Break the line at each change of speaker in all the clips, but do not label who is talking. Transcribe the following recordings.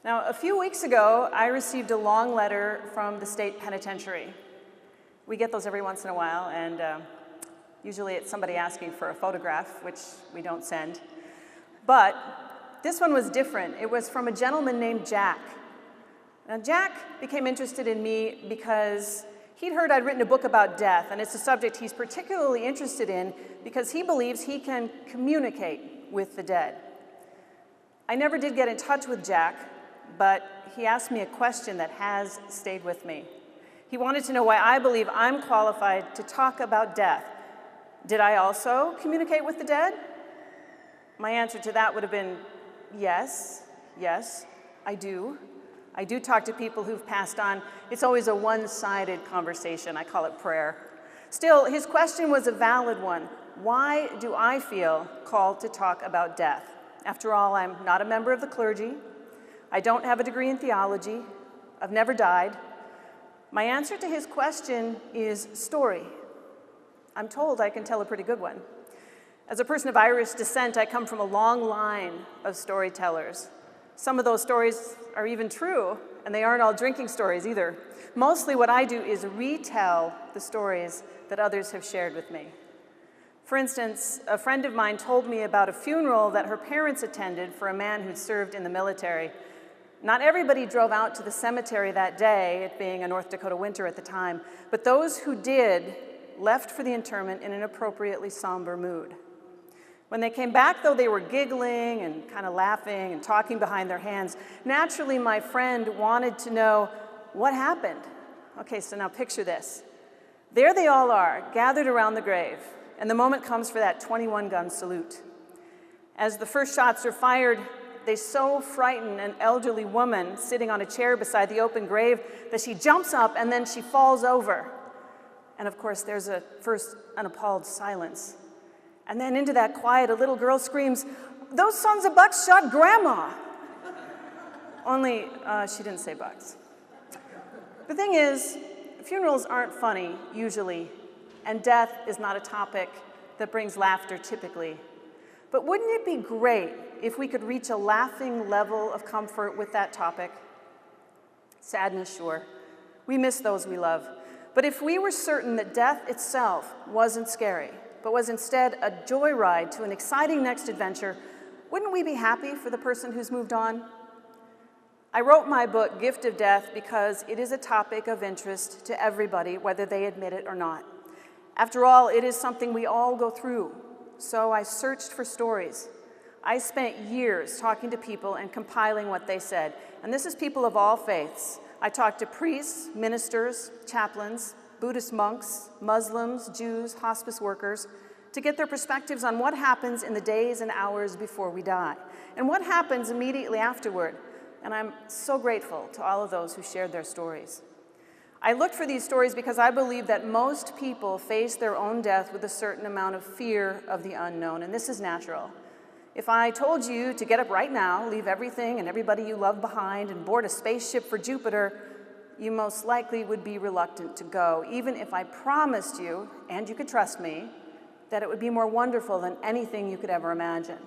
Now, a few weeks ago, I received a long letter from the state penitentiary. We get those every once in a while, and usually it's somebody asking for a photograph, which we don't send. But this one was different. It was from a gentleman named Jack. Now, Jack became interested in me because he'd heard I'd written a book about death, and it's a subject he's particularly interested in because he believes he can communicate with the dead. I never did get in touch with Jack, but he asked me a question that has stayed with me. He wanted to know why I believe I'm qualified to talk about death. Did I also communicate with the dead? My answer to that would have been yes, I do. I do talk to people who've passed on. It's always a one-sided conversation. I call it prayer. Still, his question was a valid one. Why do I feel called to talk about death? After all, I'm not a member of the clergy. I don't have a degree in theology. I've never died. My answer to his question is story. I'm told I can tell a pretty good one. As a person of Irish descent, I come from a long line of storytellers. Some of those stories are even true, and they aren't all drinking stories either. Mostly what I do is retell the stories that others have shared with me. For instance, a friend of mine told me about a funeral that her parents attended for a man who'd served in the military. Not everybody drove out to the cemetery that day, it being a North Dakota winter at the time, but those who did left for the interment in an appropriately somber mood. When they came back, though, they were giggling and kind of laughing and talking behind their hands. Naturally, my friend wanted to know what happened. Okay, so now picture this. There they all are, gathered around the grave, and the moment comes for that 21-gun salute. As the first shots are fired, they so frighten an elderly woman sitting on a chair beside the open grave that she jumps up and then she falls over. And of course, there's first an appalled silence. And then into that quiet, a little girl screams, "Those sons of bucks shot Grandma!" Only she didn't say bucks. The thing is, funerals aren't funny, usually, and death is not a topic that brings laughter typically. But wouldn't it be great if we could reach a laughing level of comfort with that topic? Sadness, sure. We miss those we love. But if we were certain that death itself wasn't scary, but was instead a joyride to an exciting next adventure, wouldn't we be happy for the person who's moved on? I wrote my book, Gift of Death, because it is a topic of interest to everybody, whether they admit it or not. After all, it is something we all go through. So I searched for stories. I spent years talking to people and compiling what they said. And this is people of all faiths. I talked to priests, ministers, chaplains, Buddhist monks, Muslims, Jews, hospice workers, to get their perspectives on what happens in the days and hours before we die, and what happens immediately afterward. And I'm so grateful to all of those who shared their stories. I looked for these stories because I believe that most people face their own death with a certain amount of fear of the unknown, and this is natural. If I told you to get up right now, leave everything and everybody you love behind, and board a spaceship for Jupiter, you most likely would be reluctant to go, even if I promised you, and you could trust me, that it would be more wonderful than anything you could ever imagine.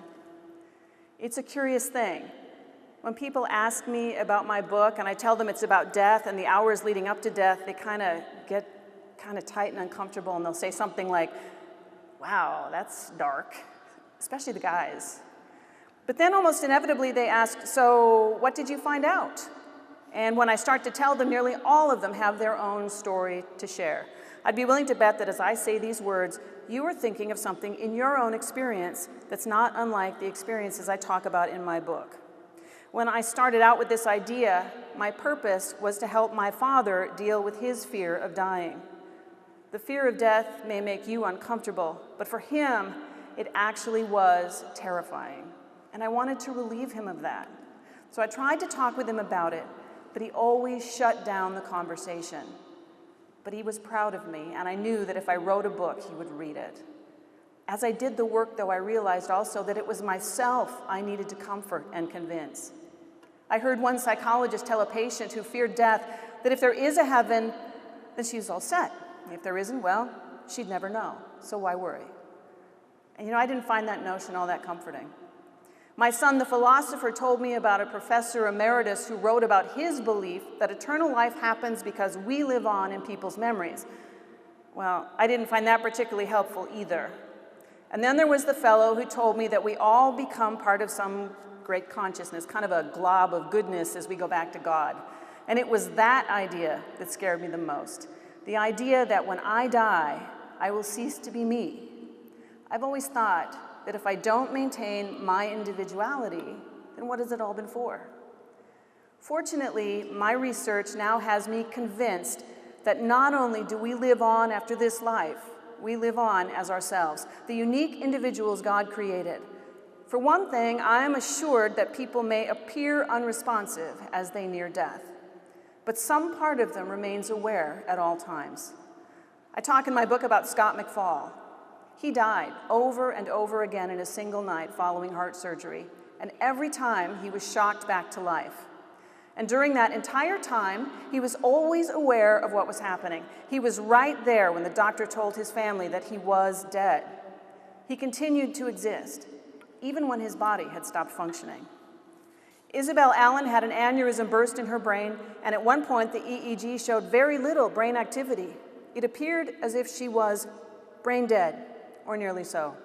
It's a curious thing. When people ask me about my book and I tell them it's about death and the hours leading up to death, they kind of get tight and uncomfortable, and they'll say something like, "Wow, that's dark," especially the guys. But then almost inevitably they ask, "So what did you find out?" And when I start to tell them, nearly all of them have their own story to share. I'd be willing to bet that as I say these words, you are thinking of something in your own experience that's not unlike the experiences I talk about in my book. When I started out with this idea, my purpose was to help my father deal with his fear of dying. The fear of death may make you uncomfortable, but for him, it actually was terrifying. And I wanted to relieve him of that. So I tried to talk with him about it, but he always shut down the conversation. But he was proud of me, and I knew that if I wrote a book, he would read it. As I did the work, though, I realized also that it was myself I needed to comfort and convince. I heard one psychologist tell a patient who feared death that if there is a heaven, then she's all set. If there isn't, well, she'd never know, so why worry? And I didn't find that notion all that comforting. My son, the philosopher, told me about a professor emeritus who wrote about his belief that eternal life happens because we live on in people's memories. Well, I didn't find that particularly helpful either. And then there was the fellow who told me that we all become part of some great consciousness, kind of a glob of goodness as we go back to God. And it was that idea that scared me the most. The idea that when I die, I will cease to be me. I've always thought that if I don't maintain my individuality, then what has it all been for? Fortunately, my research now has me convinced that not only do we live on after this life, we live on as ourselves, the unique individuals God created. For one thing, I am assured that people may appear unresponsive as they near death, but some part of them remains aware at all times. I talk in my book about Scott McFall. He died over and over again in a single night following heart surgery, and every time he was shocked back to life. And during that entire time, he was always aware of what was happening. He was right there when the doctor told his family that he was dead. He continued to exist, even when his body had stopped functioning. Isabel Allen had an aneurysm burst in her brain, and at one point the EEG showed very little brain activity. It appeared as if she was brain dead, or nearly so.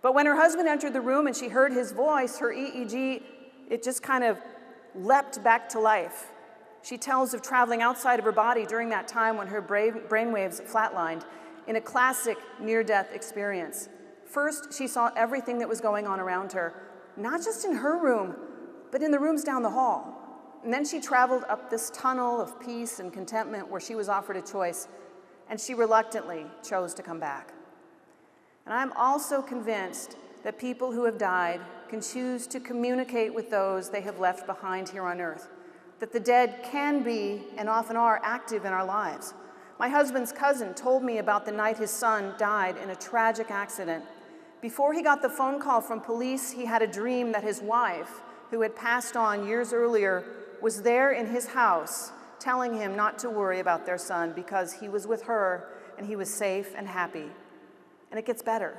But when her husband entered the room and she heard his voice, her EEG, it just kind of leapt back to life. She tells of traveling outside of her body during that time when her brainwaves flatlined in a classic near-death experience. First, she saw everything that was going on around her, not just in her room, but in the rooms down the hall. And then she traveled up this tunnel of peace and contentment where she was offered a choice, and she reluctantly chose to come back. And I'm also convinced that people who have died can choose to communicate with those they have left behind here on earth, that the dead can be, and often are, active in our lives. My husband's cousin told me about the night his son died in a tragic accident. Before he got the phone call from police, he had a dream that his wife, who had passed on years earlier, was there in his house, telling him not to worry about their son because he was with her and he was safe and happy. And it gets better.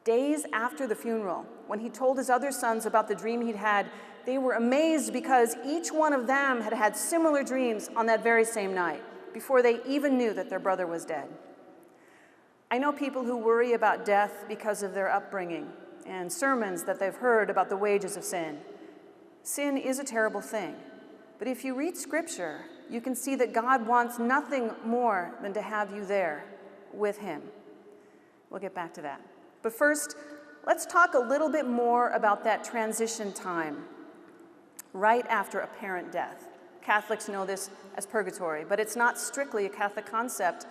Days after the funeral, when he told his other sons about the dream he'd had, they were amazed because each one of them had had similar dreams on that very same night, before they even knew that their brother was dead. I know people who worry about death because of their upbringing and sermons that they've heard about the wages of sin. Sin is a terrible thing, but if you read Scripture, you can see that God wants nothing more than to have you there with Him. We'll get back to that. But first, let's talk a little bit more about that transition time right after a parent death. Catholics know this as purgatory, but it's not strictly a Catholic concept.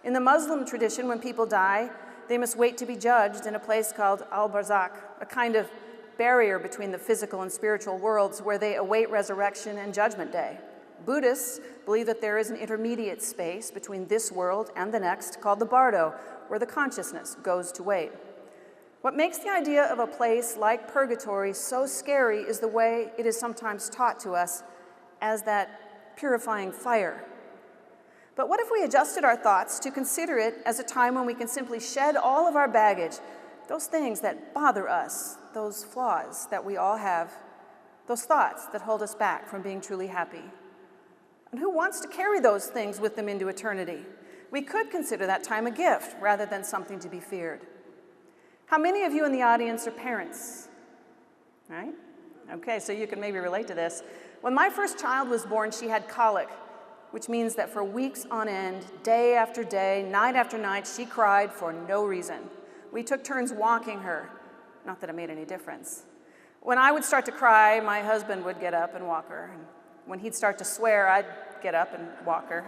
In the Muslim tradition, when people die, they must wait to be judged in a place called al-Barzakh, a kind of barrier between the physical and spiritual worlds where they await resurrection and judgment day. Buddhists believe that there is an intermediate space between this world and the next called the Bardo, where the consciousness goes to wait. What makes the idea of a place like purgatory so scary is the way it is sometimes taught to us as that purifying fire. But what if we adjusted our thoughts to consider it as a time when we can simply shed all of our baggage, those things that bother us, those flaws that we all have, those thoughts that hold us back from being truly happy? And who wants to carry those things with them into eternity? We could consider that time a gift rather than something to be feared. How many of you in the audience are parents? Right? Okay, so you can maybe relate to this. When my first child was born, she had colic, which means that for weeks on end, day after day, night after night, she cried for no reason. We took turns walking her. Not that it made any difference. When I would start to cry, my husband would get up and walk her. And when he'd start to swear, I'd get up and walk her.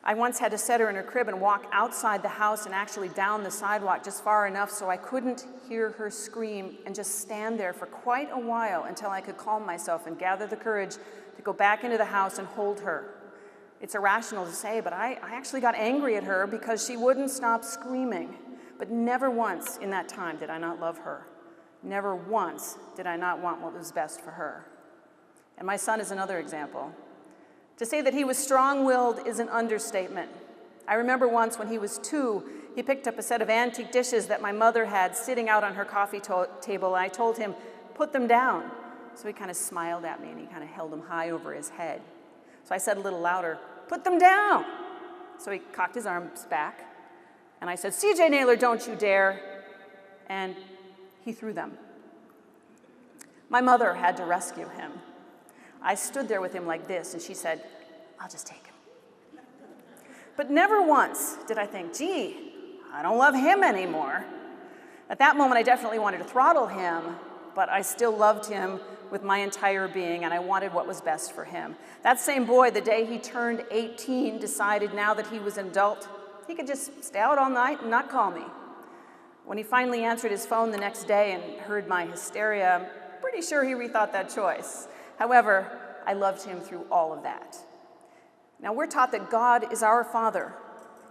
I once had to set her in her crib and walk outside the house and actually down the sidewalk just far enough so I couldn't hear her scream, and just stand there for quite a while until I could calm myself and gather the courage to go back into the house and hold her. It's irrational to say, but I actually got angry at her because she wouldn't stop screaming. But never once in that time did I not love her. Never once did I not want what was best for her. And my son is another example. To say that he was strong-willed is an understatement. I remember once when he was 2, He picked up a set of antique dishes that my mother had sitting out on her coffee table, and I told him, "Put them down." So he kind of smiled at me, and he kind of held them high over his head. So I said a little louder, "Put them down." So he cocked his arms back, and I said, "C.J. Naylor, don't you dare." And he threw them. My mother had to rescue him. I stood there with him like this, and she said, "I'll just take him." But never once did I think, gee, I don't love him anymore. At that moment, I definitely wanted to throttle him, but I still loved him with my entire being, and I wanted what was best for him. That same boy, the day he turned 18, decided now that he was an adult, he could just stay out all night and not call me. When he finally answered his phone the next day and heard my hysteria, I'm pretty sure he rethought that choice. However, I loved him through all of that. Now, we're taught that God is our Father,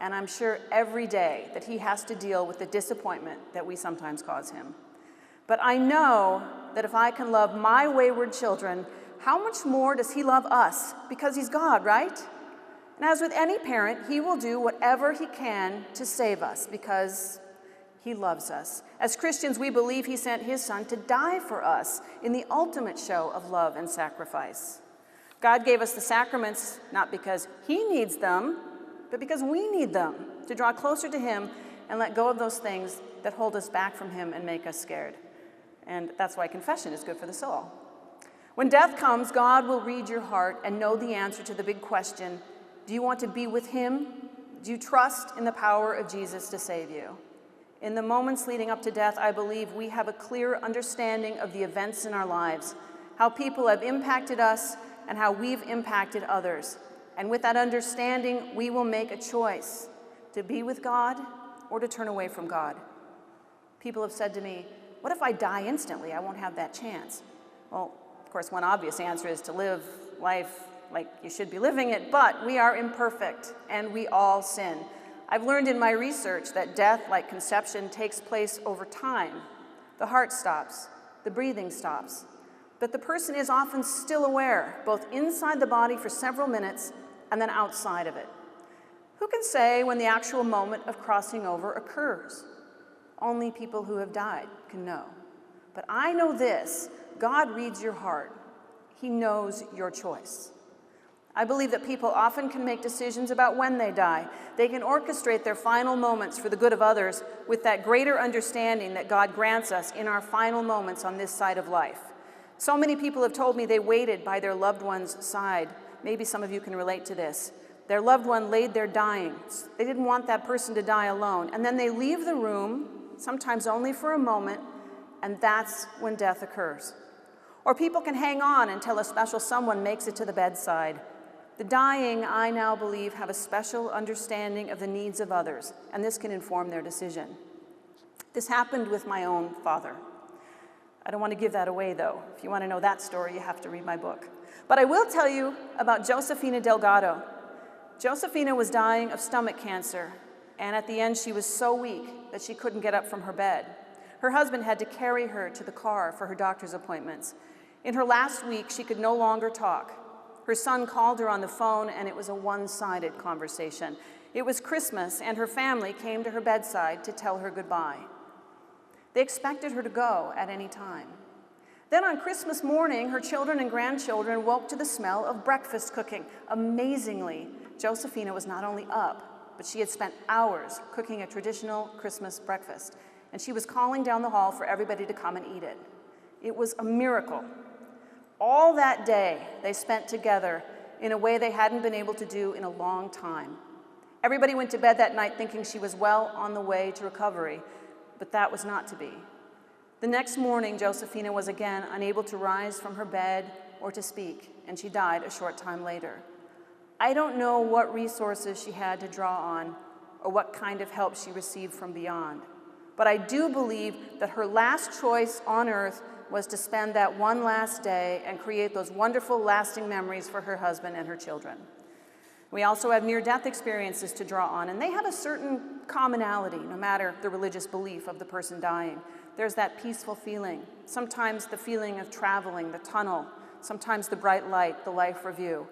and I'm sure every day that he has to deal with the disappointment that we sometimes cause him. But I know that if I can love my wayward children, how much more does he love us? Because he's God, right? And as with any parent, he will do whatever he can to save us because he loves us. As Christians, we believe he sent his son to die for us in the ultimate show of love and sacrifice. God gave us the sacraments not because he needs them, but because we need them to draw closer to him and let go of those things that hold us back from him and make us scared. And that's why confession is good for the soul. When death comes, God will read your heart and know the answer to the big question, do you want to be with him? Do you trust in the power of Jesus to save you? In the moments leading up to death, I believe we have a clear understanding of the events in our lives, how people have impacted us, and how we've impacted others. And with that understanding, we will make a choice to be with God or to turn away from God. People have said to me, what if I die instantly? I won't have that chance. Well, of course, one obvious answer is to live life like you should be living it, but we are imperfect and we all sin. I've learned in my research that death, like conception, takes place over time. The heart stops, the breathing stops. But the person is often still aware, both inside the body for several minutes and then outside of it. Who can say when the actual moment of crossing over occurs? Only people who have died can know. But I know this, God reads your heart. He knows your choice. I believe that people often can make decisions about when they die. They can orchestrate their final moments for the good of others with that greater understanding that God grants us in our final moments on this side of life. So many people have told me they waited by their loved one's side. Maybe some of you can relate to this. Their loved one laid there dying. They didn't want that person to die alone. And then they leave the room, sometimes only for a moment, and that's when death occurs. Or people can hang on until a special someone makes it to the bedside. The dying, I now believe, have a special understanding of the needs of others, and this can inform their decision. This happened with my own father. I don't want to give that away, though. If you want to know that story, you have to read my book. But I will tell you about Josefina Delgado. Josefina was dying of stomach cancer, and at the end she was so weak that she couldn't get up from her bed. Her husband had to carry her to the car for her doctor's appointments. In her last week, she could no longer talk. Her son called her on the phone, and it was a one-sided conversation. It was Christmas, and her family came to her bedside to tell her goodbye. They expected her to go at any time. Then on Christmas morning, her children and grandchildren woke to the smell of breakfast cooking. Amazingly, Josefina was not only up, but she had spent hours cooking a traditional Christmas breakfast, and she was calling down the hall for everybody to come and eat it. It was a miracle. All that day, they spent together in a way they hadn't been able to do in a long time. Everybody went to bed that night thinking she was well on the way to recovery, but that was not to be. The next morning, Josefina was again unable to rise from her bed or to speak, and she died a short time later. I don't know what resources she had to draw on or what kind of help she received from beyond, but I do believe that her last choice on earth was to spend that one last day and create those wonderful, lasting memories for her husband and her children. We also have near-death experiences to draw on, and they have a certain commonality, no matter the religious belief of the person dying. There's that peaceful feeling, sometimes the feeling of traveling, the tunnel, sometimes the bright light, the life review.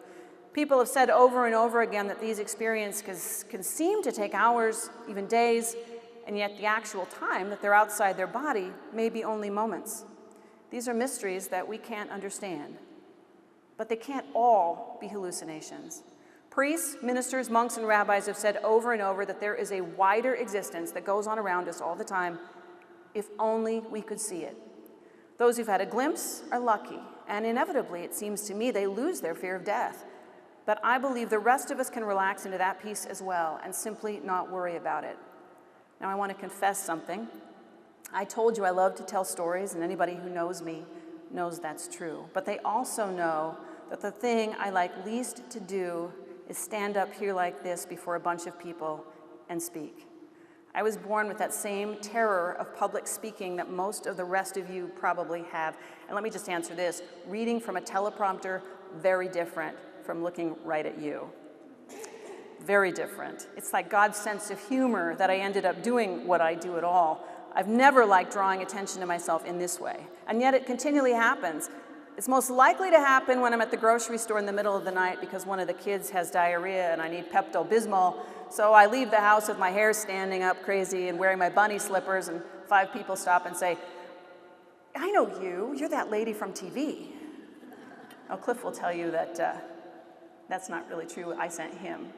People have said over and over again that these experiences can seem to take hours, even days, and yet the actual time that they're outside their body may be only moments. These are mysteries that we can't understand, but they can't all be hallucinations. Priests, ministers, monks, and rabbis have said over and over that there is a wider existence that goes on around us all the time, if only we could see it. Those who've had a glimpse are lucky, and inevitably, it seems to me, they lose their fear of death. But I believe the rest of us can relax into that peace as well and simply not worry about it. Now, I want to confess something. I told you I love to tell stories, and anybody who knows me knows that's true. But they also know that the thing I like least to do is stand up here like this before a bunch of people and speak. I was born with that same terror of public speaking that most of the rest of you probably have. And let me just answer this. Reading from a teleprompter, very different from looking right at you. Very different. It's like God's sense of humor that I ended up doing what I do at all. I've never liked drawing attention to myself in this way, and yet it continually happens. It's most likely to happen when I'm at the grocery store in the middle of the night because one of the kids has diarrhea and I need Pepto-Bismol, so I leave the house with my hair standing up crazy and wearing my bunny slippers, and 5 people stop and say, "I know you, you're that lady from TV." Now, Cliff will tell you that that's not really true. I sent him.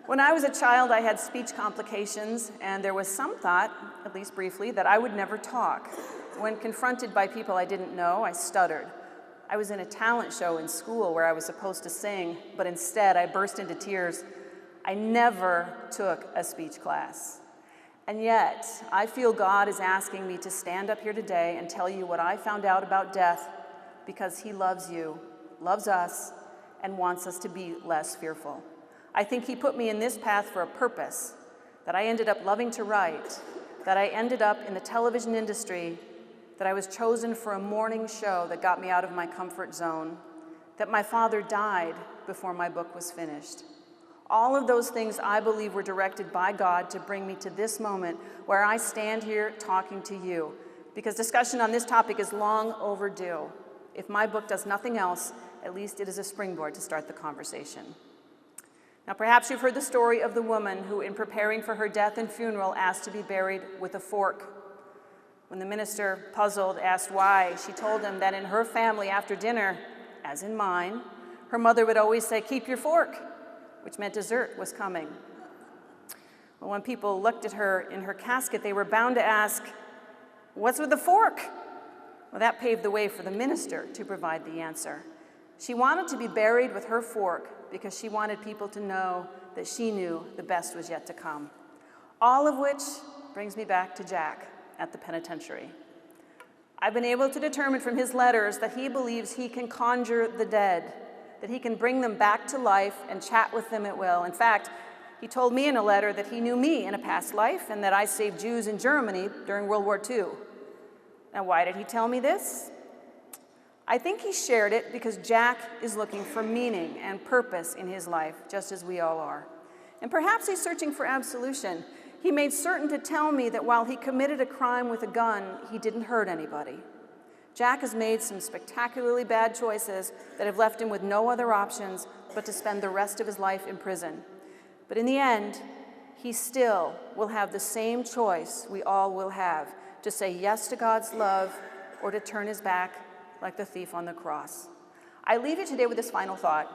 When I was a child, I had speech complications, and there was some thought, at least briefly, that I would never talk. When confronted by people I didn't know, I stuttered. I was in a talent show in school where I was supposed to sing, but instead I burst into tears. I never took a speech class. And yet, I feel God is asking me to stand up here today and tell you what I found out about death, because He loves you, loves us, and wants us to be less fearful. I think He put me in this path for a purpose, that I ended up loving to write, that I ended up in the television industry, that I was chosen for a morning show that got me out of my comfort zone, that my father died before my book was finished. All of those things I believe were directed by God to bring me to this moment where I stand here talking to you, because discussion on this topic is long overdue. If my book does nothing else, at least it is a springboard to start the conversation. Now, perhaps you've heard the story of the woman who, in preparing for her death and funeral, asked to be buried with a fork. When the minister, puzzled, asked why, she told him that in her family after dinner, as in mine, her mother would always say, "Keep your fork," which meant dessert was coming. Well, when people looked at her in her casket, they were bound to ask, "What's with the fork?" Well, that paved the way for the minister to provide the answer. She wanted to be buried with her fork because she wanted people to know that she knew the best was yet to come. All of which brings me back to Jack at the penitentiary. I've been able to determine from his letters that he believes he can conjure the dead, that he can bring them back to life and chat with them at will. In fact, he told me in a letter that he knew me in a past life and that I saved Jews in Germany during World War II. Now, why did he tell me this? I think he shared it because Jack is looking for meaning and purpose in his life, just as we all are. And perhaps he's searching for absolution. He made certain to tell me that while he committed a crime with a gun, he didn't hurt anybody. Jack has made some spectacularly bad choices that have left him with no other options but to spend the rest of his life in prison. But in the end, he still will have the same choice we all will have, to say yes to God's love or to turn his back like the thief on the cross. I leave you today with this final thought.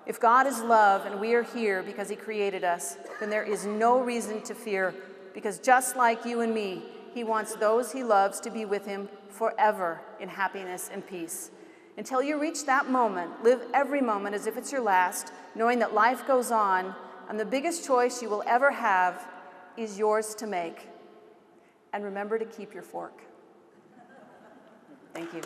If God is love and we are here because he created us, then there is no reason to fear, because just like you and me, he wants those he loves to be with him forever in happiness and peace. Until you reach that moment, live every moment as if it's your last, knowing that life goes on, and the biggest choice you will ever have is yours to make. And remember to keep your fork. Thank you.